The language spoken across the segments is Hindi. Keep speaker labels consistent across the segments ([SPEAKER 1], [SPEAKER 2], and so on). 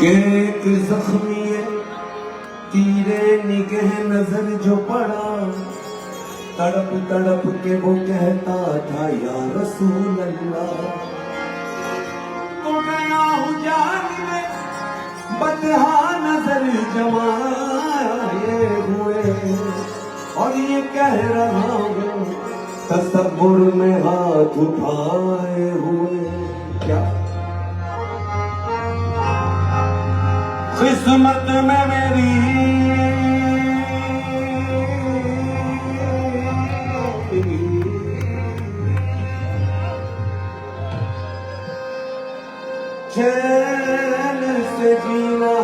[SPEAKER 1] एक जख्मी तीरे निगह नजर जो पड़ा, तड़प तड़प के वो कहता था या रसूल अल्लाह। तो गया हूँ जान में बदहा नजर जमाए हुए, और ये कह रहा हूँ तसव्वुर में हाथ उठाए हुए। क्या किस्मत में मेरी चैन से जीना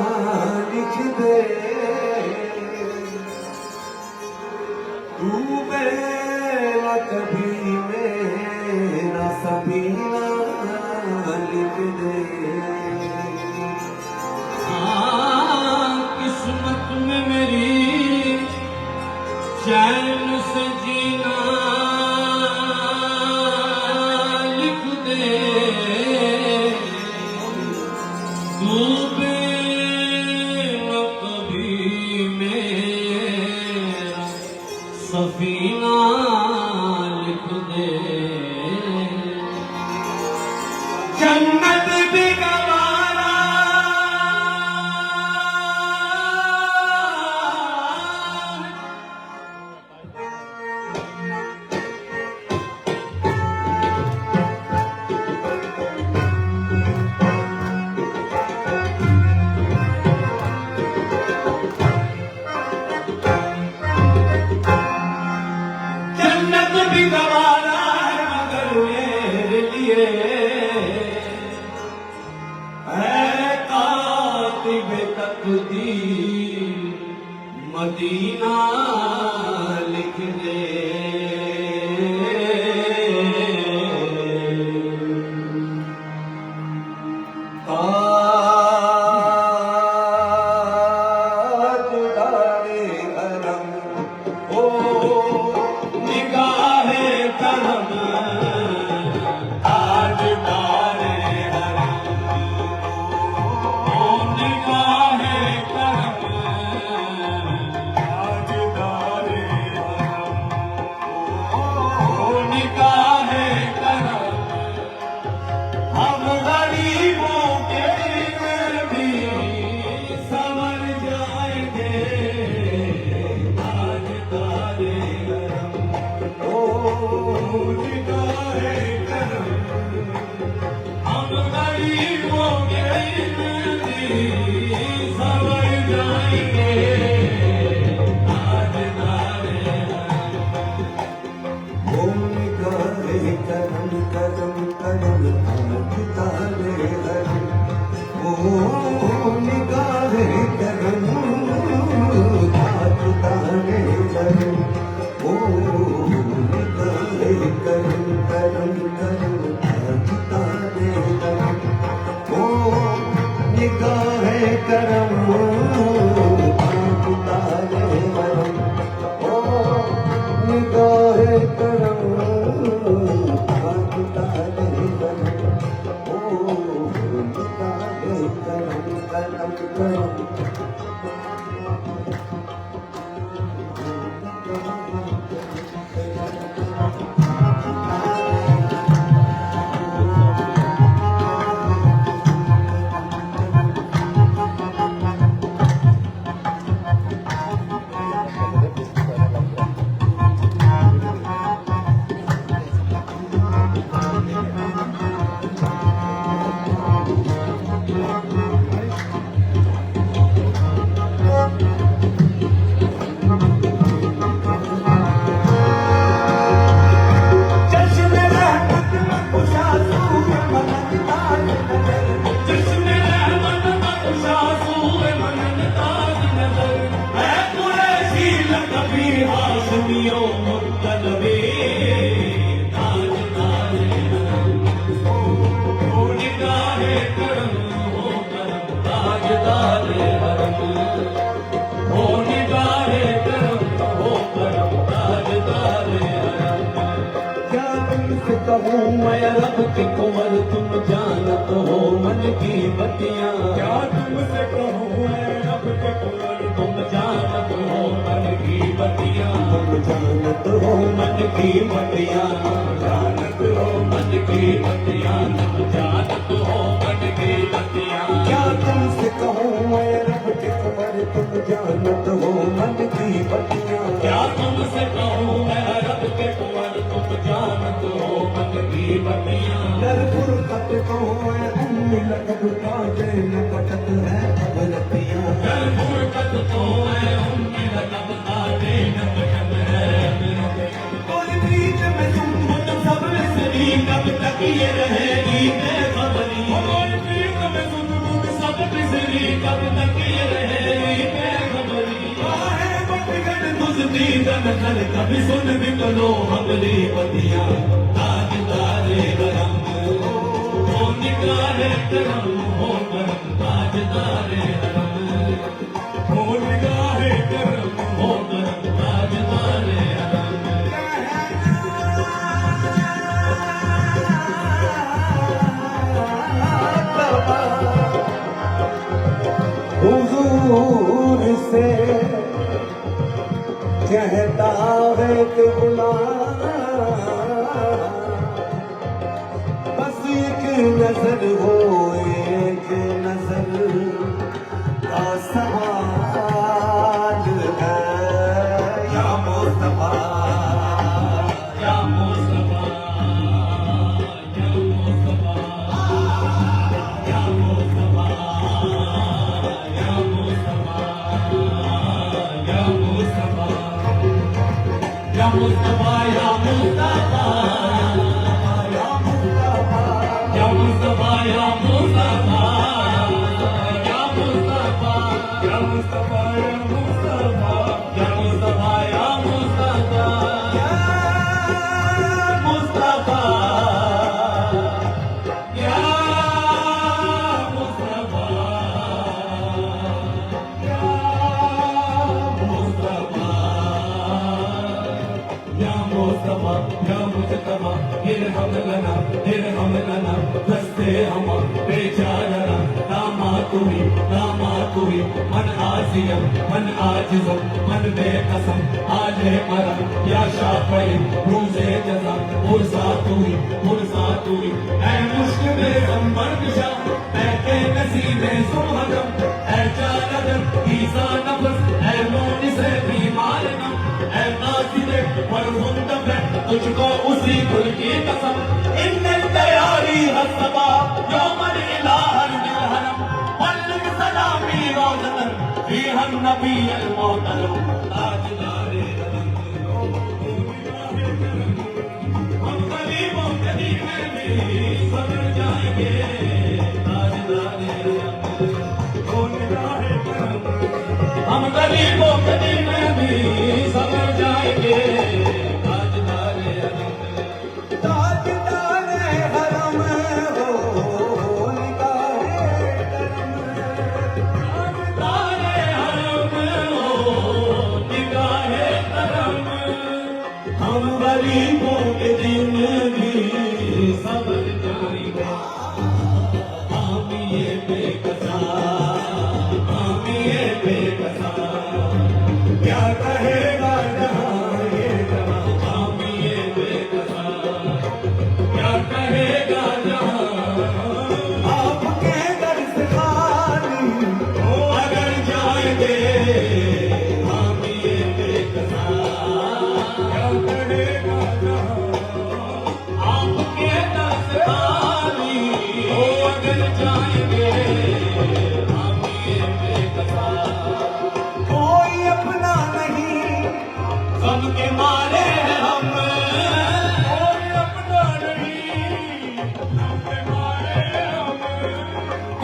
[SPEAKER 1] लिख दे, डूबे न कभी मेरा सफीना लिख दे।
[SPEAKER 2] किस्मत में मेरी चैन से जीना लिख दे, डूबे न कभी मेरा सफीना लिख दे। जन्नत भी गवारा मदीना लिख दे।
[SPEAKER 1] ताजदारे हरम ओ
[SPEAKER 2] निगाहे करम, ताजदारे हरम ओ निगाहे करम, निगाहे करम। हम गरीबों के दिल भी संवर जाएंगे, ताजदारे करम ओ निगाहे करम। हम गरीबों के दिल भी संवर जाएंगे,
[SPEAKER 1] करम करम ताजदारे हरम ओ निगाहे करम ताजदारे हरम ओ निगाहे करम करम करम ताजदारे हरम ओ निगाहे करम ताजदारे हरम ओ निगाहे करम कहूँ मैं रब के कुंवर तुम जानत हो मन की बतियाँ
[SPEAKER 2] क्या तुमसे कहूँ मैं रब के कुंवर
[SPEAKER 1] तुम जानत हो मन की बतियाँ
[SPEAKER 2] तुम जानत हो
[SPEAKER 1] मन की बतियाँ
[SPEAKER 2] जानत हो
[SPEAKER 1] मन की बतियाँ तुम जानत हो मन की बतियाँ
[SPEAKER 2] क्या तुमसे कहूँ मैं रब के कुंवर तुम जानत हो मन की बतियाँ
[SPEAKER 1] क्या तुमसे कहूँ मैं रब के कुंवर तुम जानत हो मन की बतियाँ
[SPEAKER 2] दर फुरकत कहूँ मैं उम्मी लगत काजे न कटत है अबरतियाँ
[SPEAKER 1] कर फुरकत तो है उनकी लगन आने न बचन है
[SPEAKER 2] कोई बीच में तुम
[SPEAKER 1] सब मिसरी कब तक ये रहेगी बेखबरी
[SPEAKER 2] कोई बीच में तुम
[SPEAKER 1] सब मिसरी कब तक ये रहेगी बेखबरी
[SPEAKER 2] काहे बटगन
[SPEAKER 1] तुझती दन कर कभी सुन भी लो हमरी बतियाँ ताजदारे गरम हो निगाहे करम हो करम ताजदारे गरम
[SPEAKER 2] हो निगाहे करम
[SPEAKER 1] हो करम ताजदारे गरम
[SPEAKER 2] हुजूर से कहता है कि बुला बस एक नजर हो एक नजर का सवाल है या मुस्तफा
[SPEAKER 1] या मुस्तफा या मुस्तफा या मुस्तफा या मुस्तफा या मुस्तफा या मुस्तफा या मुस्तफा या मुस्तफा या मुस्तफा या मुस्तफा
[SPEAKER 2] या मुस्तफा या मुस्तफा
[SPEAKER 1] या मुस्तफा या मुस्तफा मुस्तफा या मुस्तफा या मुस्तफा या मुस्तफा इरहम लना हंसते हम बेचारा नामा तुही मन आजियम मन आजिज़म मन बेकसम आले मरम या शाफई रूज़े जज़ा मुर्ज़ा तुही ऐ मुश्किल अंबर निशा ऐ के नसीबे सुमहदम ऐ जालदम ईसा नफ्स ऐ मोनी से बीमार नम ऐ नाज़िरे मरहुम दफ़े तुझको उसी गुल की कसम इन्नल तैयारी हसबा यौमल इलाहल मिलहनम वल्लम सलामी रोज़तन फ़ीहन नबी अल मोहतरम ताजदारे हम गरीबों के दीन में भी सबर जाएंगे ताजदारे
[SPEAKER 2] हो निगाहे करम
[SPEAKER 1] हम गरीबों के दीन में भी सबर जाएंगे ताजदारे
[SPEAKER 2] ताजदारे हरम हो निगाहे करम
[SPEAKER 1] तारे हरम हो निगाहे करम हम गरीबों के दिन भी सबर जाएंगे हम ये बेकसा
[SPEAKER 2] क्या कहेगा जहाँ ये जहाँ
[SPEAKER 1] हम ये बेकसा क्या कहेगा जहाँ
[SPEAKER 2] आपके दर से खाली
[SPEAKER 1] हो अगर जाएंगे हम ये बेकसा
[SPEAKER 2] क्या कहेगा जहाँ
[SPEAKER 1] आपके दस खाली हो अगर जाएंगे हम ये बेकसा
[SPEAKER 2] कोई अपना नहीं
[SPEAKER 1] सबके मारे हैं हम
[SPEAKER 2] कोई अपना नहीं सबके मारे हम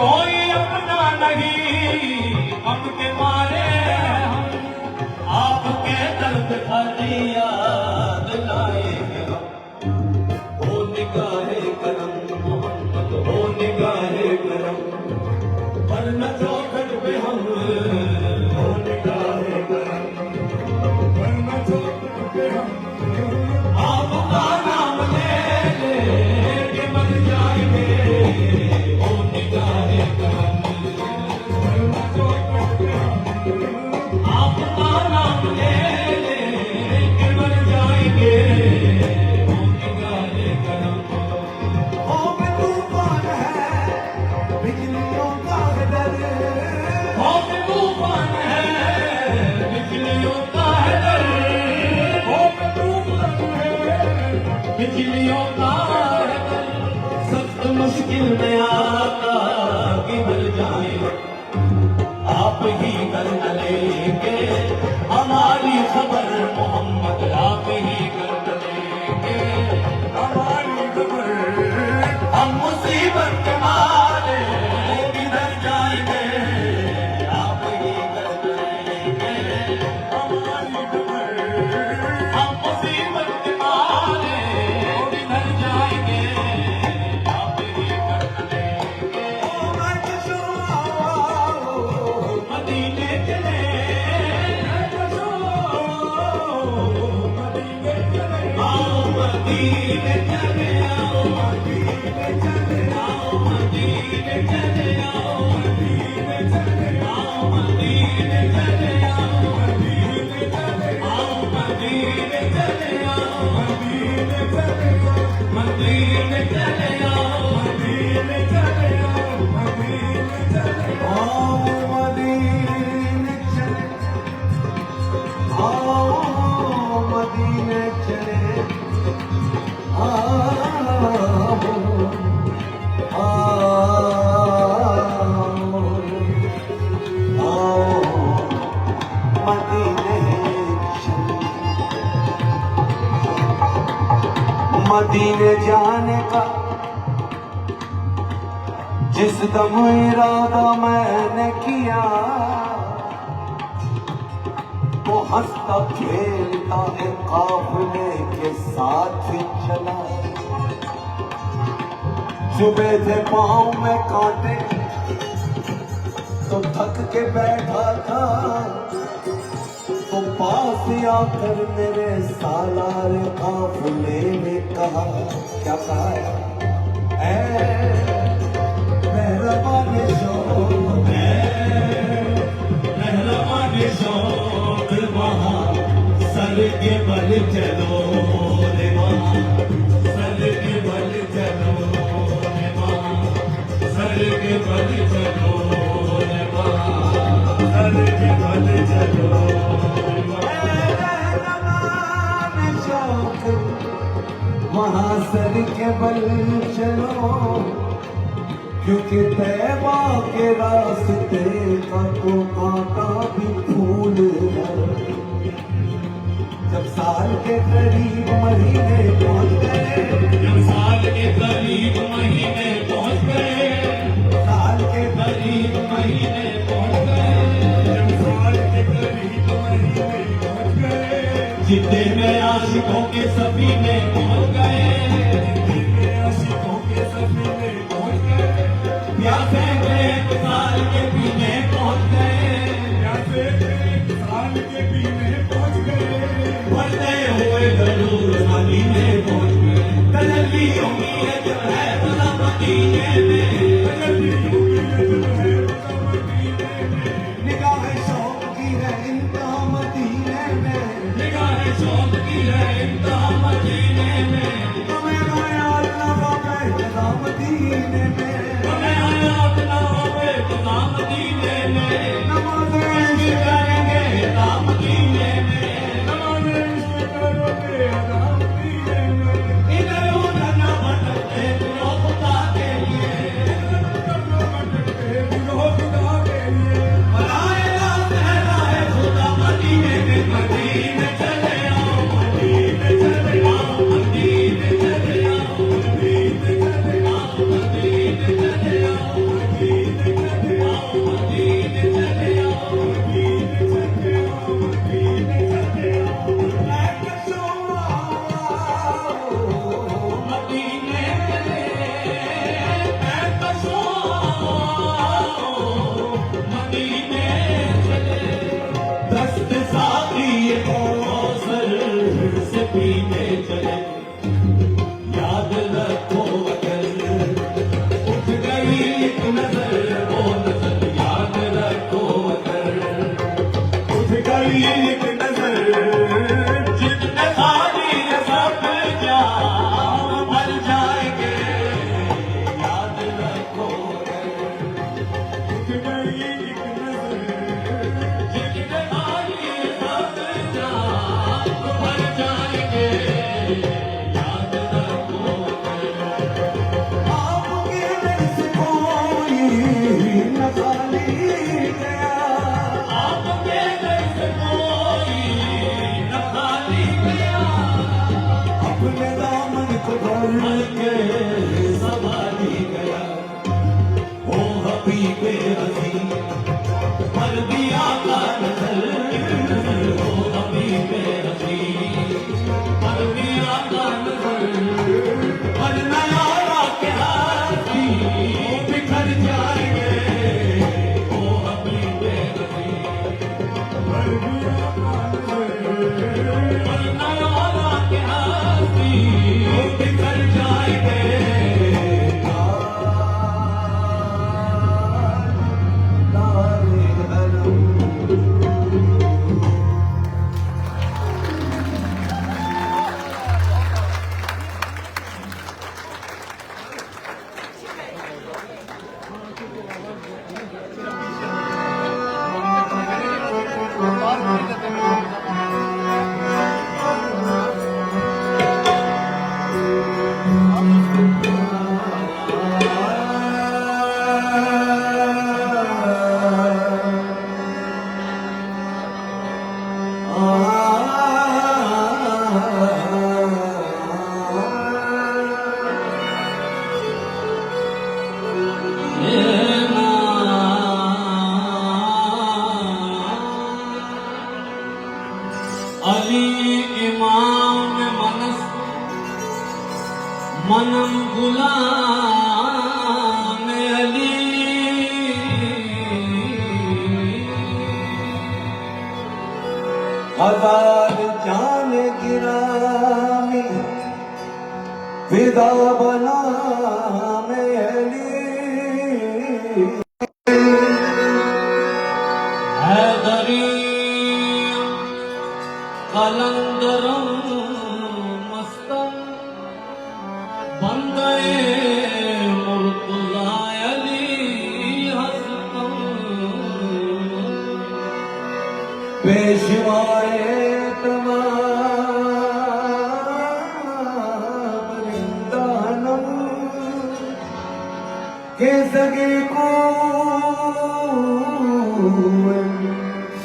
[SPEAKER 1] कोई अपना नहीं हमके मारे हैं हम आपके दर्द खाली याद लाएंगे हम हो निगाहे करम मोहम्मद हो निगाहे करम वरना चौखट पे हम
[SPEAKER 2] हो निगाहे करम वरना चौखट पे हम
[SPEAKER 1] आपका नाम ले ले दिल में आता किधर जाए आप ही कर न लेंगे हमारी खबर मोहम्मद आप ही कर न लेंगे हमारी खबर हम मुसीबत के मारे किधर जाएंगे आप ही कर न लेंगे हमारी खबर हम मुसीबत के मारे किधर जाएंगे आप ही कर न लेंगे मदीने चले आओ मदीने चले आओ मदीने चले आओ मदीने चले आओ मदीने चले आओ मदीने चले आओ मदीने चले आओ मदीने चले आओ मदीने चले आओ मदीने चले आओ मदीने चले आओ मदीने चले आओ
[SPEAKER 2] मदीने चले मदीने जाने का जिस दम इरादा मैंने किया वो हंसता खेलता है काफिले के साथ चला सुबह थे पाँव में कांटे तो थक के बैठा था तो पास आकर मेरे सालार काफिले ने कहा क्या कहा ऐ मेहरबान शौक
[SPEAKER 1] मेहरबान शौक वहाँ सर के बल चलो रे वहाँ सर के बल चलो रे वहाँ सर के बल चलो रे वहाँ सर के बल चलो रे
[SPEAKER 2] मेहरबान शौक वहाँ सर के बल चलो क्योंकि तैबा के रास्ते का तो कांटा भी फूल है जब साल के करीब महीने पहुंच गए
[SPEAKER 1] जब साल के करीब महीने पहुंच गए
[SPEAKER 2] साल के
[SPEAKER 1] करीब महीने पहुंच गए जब साल के करीब महीने पहुंच गए जितने में आशिकों के सफीने पहुंच गए जितने में आशिकों के सफीने पहुंच गए प्यासे एक साल के पीने पहुंच गए प्यासे एक साल के पीने पहुंच गए बढ़ते हुए जरूर मदीने पहुंच गए तजल्ली होगी है जो है भला मदीने में तजल्ली होगी है जो है भला मदीने में
[SPEAKER 2] निगाह शौक की है इंतहा मदीने में
[SPEAKER 1] निगाह शौक की है इंतहा मदीने में
[SPEAKER 2] हमें आया अल्लाह का पहला मदीने में
[SPEAKER 1] हमें आया अपना
[SPEAKER 2] हजार जान गिरामी फिदा बना में अली
[SPEAKER 1] हैदरी कलंदरम मस्तम बंदे मुर्तज़ा अली हस्तम
[SPEAKER 2] पेशवाए तमाम रिंदानम के सगे को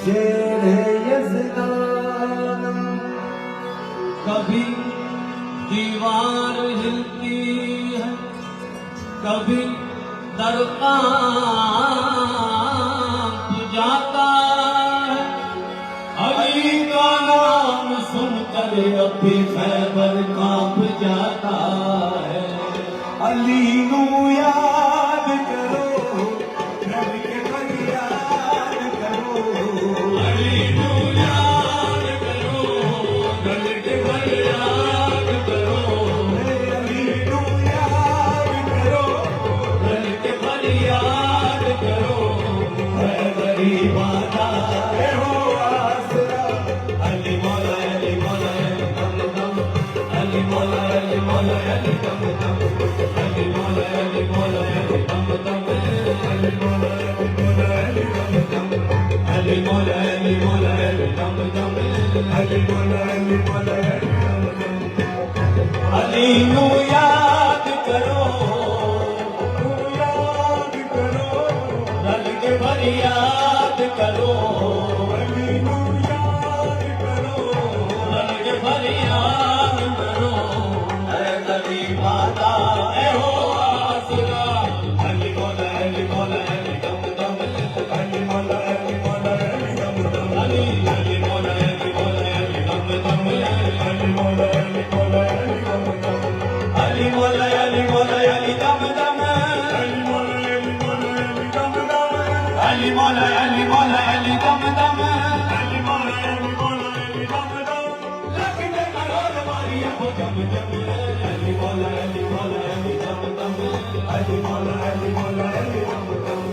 [SPEAKER 2] शेर यज़दानम
[SPEAKER 1] कभी दीवार हिलती है कभी दर कांप जाता है अली का नाम सुनकर अभी खैबर कांप जाता है
[SPEAKER 2] अली नू याद करो रब के फरियाद करो
[SPEAKER 1] अली को याद करो दिल के फरियाद करो
[SPEAKER 2] अली नू याद करो
[SPEAKER 1] दिल के फरियाद करो है गरीबाना
[SPEAKER 2] ए हो आसरा
[SPEAKER 1] अली मौला अली मौला अली दम दम अली मौला अली मौला अली दम दम अली मौला अली मौला अली दम दम अली मौला अली मौला अली दम दम अली मौला अली मौला अली दम दम अली मौला अली मौला अली दम दम अली नू याद करो
[SPEAKER 2] याद करो
[SPEAKER 1] रल के फरियाद करो
[SPEAKER 2] अली नू याद करो
[SPEAKER 1] रल के फरियाद करो है गरीबाना ए हो आसरा अली मौला अली मौला अली दम दम अली मौला अली मौला अली दम दम अली अली मौला अली मौला अली दम दम अली मौला अली मौला अली दम दम अली मौला अली मौला अली दम दम
[SPEAKER 2] अली मौला अली मौला अली दम दम
[SPEAKER 1] अली मौला अली मौला अली दम दम
[SPEAKER 2] अली मौला अली मौला अली दम दम
[SPEAKER 1] लगने करोड़ मारिया वो जम जम अली मौला अली मौला अली दम दम अली मौला अली मौला अली दम दम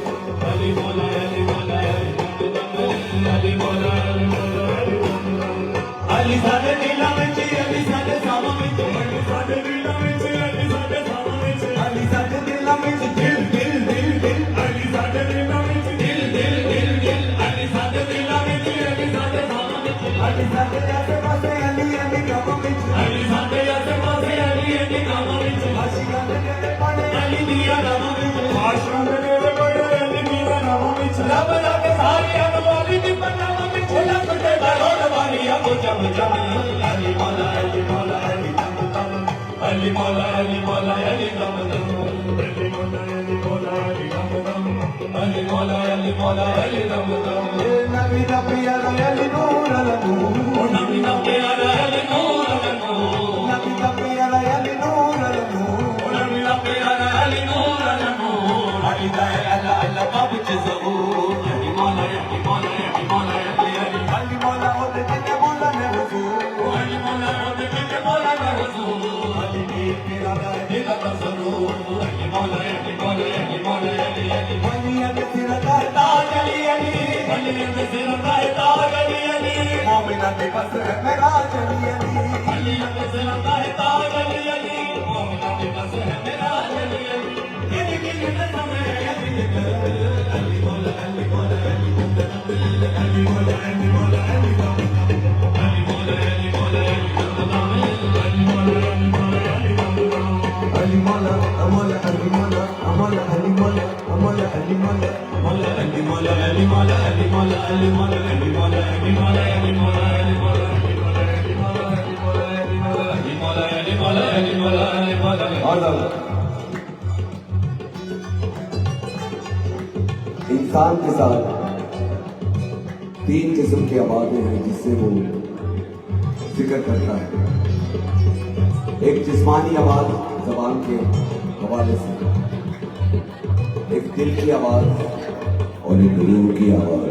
[SPEAKER 1] अली मौला अली मौला अली दम दम अली मौला अली मौला अली दम दम अली साडे दिलां विच अली साडे सावां विच अली साडे दिलां विच अली साडे सावां विच
[SPEAKER 2] अली साडे दिलां विच दिल दिल दिल दिल
[SPEAKER 1] अली साडे दिलां विच दिल दिल दिल दिल अली साडे दिलां विच अली साडे सावां विच
[SPEAKER 2] अली साडे आसे पासे अली अली गम विच
[SPEAKER 1] अली साडे आसे पासे अली अली गमां विच
[SPEAKER 2] आशिकां दे दिल पाने
[SPEAKER 1] अली दिया गमां विच
[SPEAKER 2] आशिकां दे दिल पाने अली मीरा नाम विच
[SPEAKER 1] रब रब सारी अनवारी दी पन्नावां विच लख ते करोड़ वारियां वो जम जम अली मौला अली मौला अली दम दम अली मौला अली मौला अली दम दम अली मौला अली मौला अली दम दम अली मौला अली मौला अली दम दम
[SPEAKER 2] ए नबी दा प्यारा अली नूर अल नूर
[SPEAKER 1] ओ नबी दा प्यारा अली नूर अल नूर
[SPEAKER 2] नबी दा प्यारा अली नूर अल नूर
[SPEAKER 1] ओ नबी दा प्यारा अली नूर अल नूर अली दा अला अला कब जज़बूर अली मौला अली मौला अली मौला अली अली
[SPEAKER 2] अली मौला ओदे ते मौला ने हुजूर
[SPEAKER 1] अली मौला ओदे ते मौला ने हुजूर
[SPEAKER 2] अली दी मेरा
[SPEAKER 1] दिल का ज़रूर अली मौला अली मौला अली मौला अली अली
[SPEAKER 2] अली अली तेरा ताज
[SPEAKER 1] ताज अली अली अली दे सिर दा ताज अली अली
[SPEAKER 2] मोमिना दे बस है मेरा अली अली
[SPEAKER 1] अली दे सिर दा ताज अली अली मोमिना दे बस है मेरा अली अली किन किन दे समय अली अली मौला अली मौला अली अली मौला अली मौला अली दम दम अली मौला अली मौला अली दम दम अली मौला अली मौला अली दम दम
[SPEAKER 2] अली मौला अमोला अली मौला अमोला अली मौला अमोला अली मौला
[SPEAKER 1] मौला अली मौला अली मौला अली मौला अली मौला अली मौला अली मौला अली मौला अली मौला अली मौला अली मौला अली मौला अली मौला अली मौला अली मौला अली मौला अली मौला
[SPEAKER 2] आज़ाद इंसान के साथ 3 किस्म की आवाजें हैं जिससे वो जिक्र करता है। एक जिस्मानी आवाज जबान के हवाले से, एक दिल की आवाज और एक रूह की आवाज।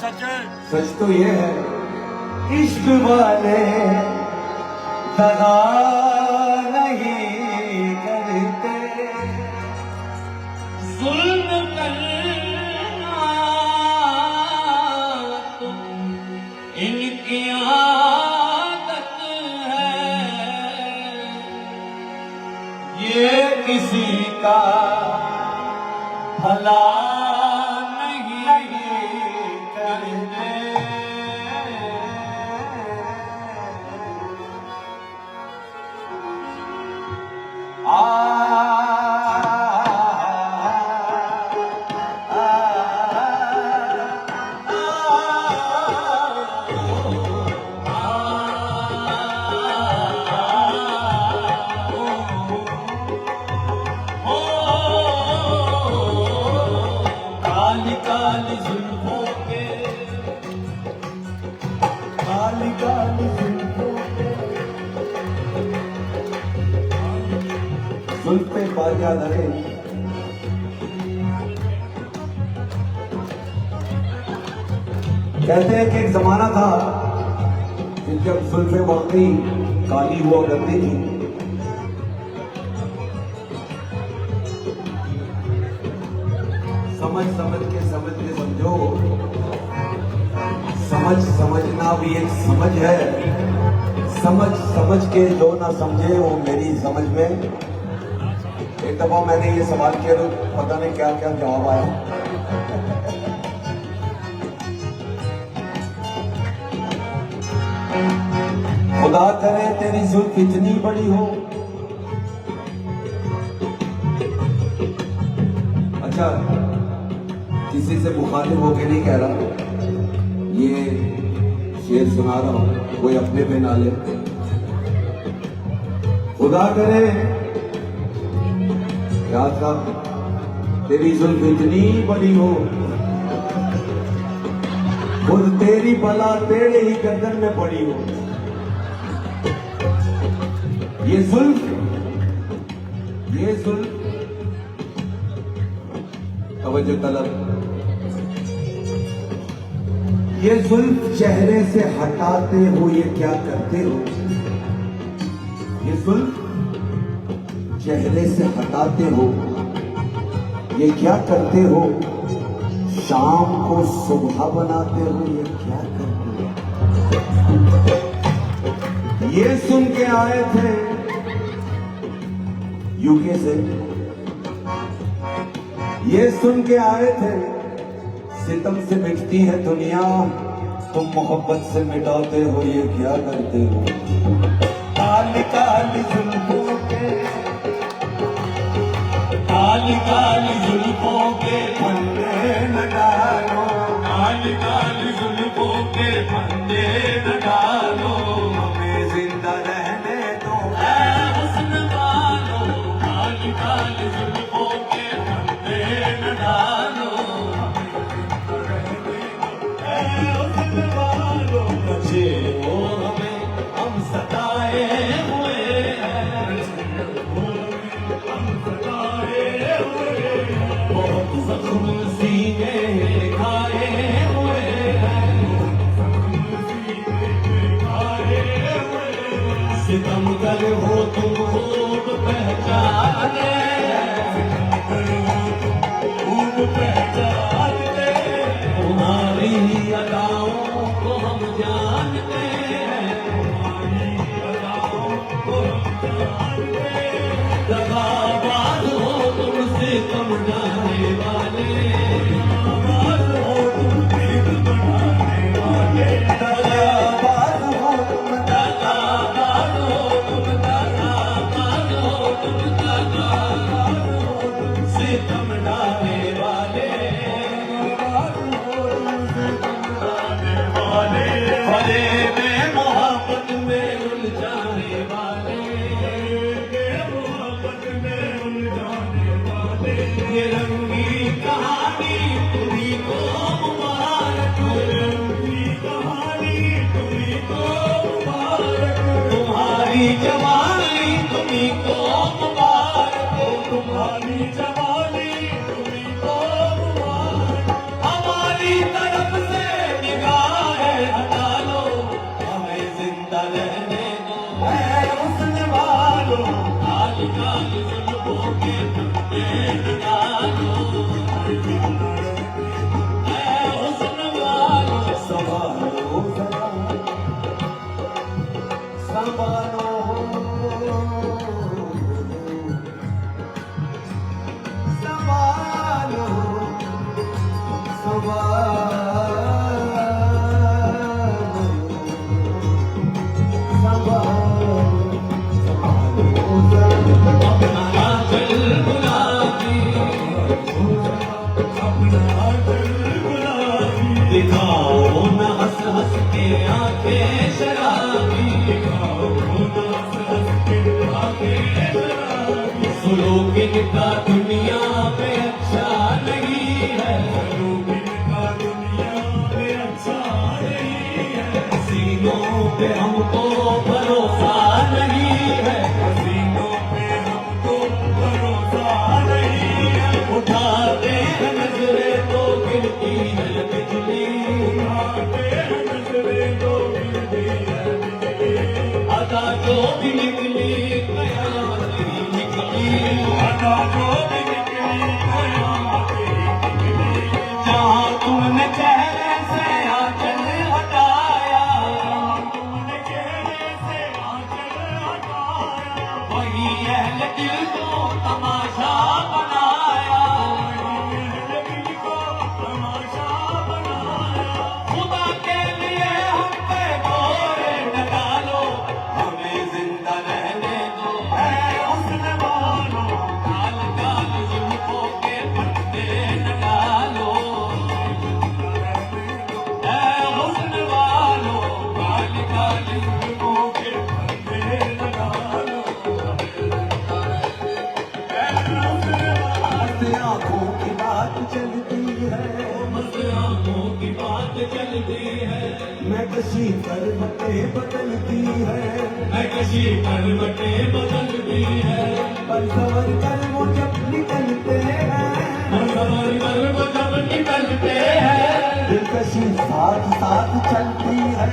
[SPEAKER 3] सच है।
[SPEAKER 2] सच तो ये है इश्क वाले दगा नहीं करते,
[SPEAKER 1] जुल्म करना तो इनकी आदत है, ये
[SPEAKER 2] किसी का भला नहीं करते।
[SPEAKER 1] काली काली जुल्फों के,
[SPEAKER 2] काली काली जुल्फों पे, जुल्फ पे बाजा धरे, कहते हैं कि एक जमाना था कि जब जुल्फे वाकई काली हुआ करती थी, समझ समझ के समझो, समझ समझना भी एक समझ है, समझ समझ के जो ना समझे वो मेरी समझ में। एक दफा मैंने ये सवाल किया तो पता नहीं क्या क्या जवाब आया। खुदा करे तेरी जुल्फ इतनी बड़ी हो। अच्छा, किसी से मुखालिफ होके नहीं कह रहा, ये शेर सुना रहा हूं, कोई अपने पे ना ले। खुदा करे क्या था तेरी जुल्फ इतनी बड़ी हो, खुद तेरी बला तेरे ही गर्दन में पड़ी हो। ये जुल्फ तवज्जो तलब, ये जुल्फ चेहरे से हटाते हो ये क्या करते हो? ये जुल्फ चेहरे से हटाते हो ये क्या करते हो? शाम को सुबह बनाते हो ये क्या करते हो? ये सुन के आए थे यूके से, ये सुन के आए थे सितम से मिटती है दुनिया, तुम मोहब्बत से मिटाते हो ये क्या करते हो? काली काली जुल्फों के,
[SPEAKER 1] काली काली जुल्फों के
[SPEAKER 2] फंदे न डालो,
[SPEAKER 1] काली काली जुल्फों के फंदे न डालो,
[SPEAKER 2] हमें जिंदा रहने दो।
[SPEAKER 1] ऐ हुस्न वालो, काली काली जुल्फों के फंदे न डालो, ऐ हुस्न वालो, बचे हो हमें हम सताए हुए हैं, हम सताए हुए हैं, बहुत जख्म सीने खाए हुए हैं, सितमगर हो तुम खूब पहचाने, खूब पहचानते, तुम्हारी अदाओं को हम जानते हैं, तुम्हारी अदाओं को हम जानते हैं। दगाबाज हो तुम सितम ढाने वाले, दगाबाज हो तुम सितम ढाने वाले,
[SPEAKER 2] दगाबाज हो तुम,
[SPEAKER 1] दगाबाज हो तुम, दगाबाज हो तुम, दगाबाज हो तुम, सितम ढाने वाले, दगाबाज हो तुम, सितम ढाने वाले, फरेब मोहब्बत में उलझाने वाले, मोहब्बत में उलझाने वाले, ये रंगी कहानी तुम्ही को मुबारक, रंगी कहानी तुम्ही को मुबारक, तुम्हारी जवानी तुम्ही को मुबारक, तुम्हारी जवानी तुम्ही को मुबारक, हमारी तरफ से
[SPEAKER 2] संभालो जरा, संभालो, संभालो,
[SPEAKER 1] दिखाओ न हंस हंस के आंखें शराबी, दिखाओ न हंस हंस के आंखें शराबी। सुलोकिन का दुनिया पे अच्छा नहीं है, सुलोकिन का दुनिया पे अच्छा नहीं है। सीनों पे हमको भरोसा नहीं है, सीनों पे हमको भरोसा नहीं है। उठाते हैं नजरे तो गिरती है बिजली, उठाते हैं नजरे तो गिरती है बिजली। अदा जो भी निकली कयामत ही निकली, अदा जो भी निकली कयामत ही निकली। जहाँ तुमने चेहरे से आंचल हटाया, तुमने चेहरे से आंचल हटाया, वही अहले दिल को तमाशा बनाया, वही अहले दिल को तमाशा बनाया। खुदा के लिए हम पे गोरे न डालो, हमें जिंदा रहने दो। है हुस्न वालो, काल काल जुल्फों के पत्ते न डालो, है हुस्न वालो, काल काल जुल्फों के पत्ते न डालो।
[SPEAKER 2] मस्त आंखों की बात चलती है,
[SPEAKER 1] मस्त आंखों की बात चलती है,
[SPEAKER 2] मैं कशी करवटें बदलती है,
[SPEAKER 1] मैं कशी करवटें बदलती है।
[SPEAKER 2] पर सवर कर वो जब निकलते हैं,
[SPEAKER 1] सबर कर वो जब निकलते हैं,
[SPEAKER 2] दिलकशी साथ साथ चलती है।